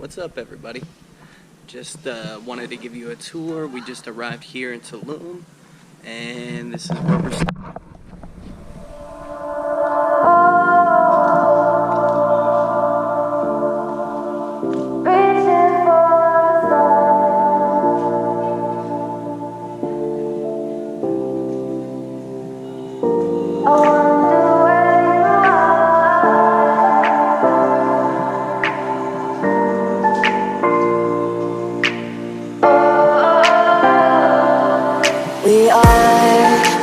What's up, everybody? Just wanted to give you a tour. We just arrived here in Tulum, and this is where we're staying.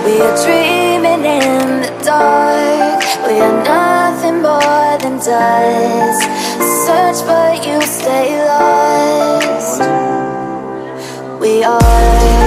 We are dreaming in the dark. We are nothing more than dust. Search but you stay lost. We are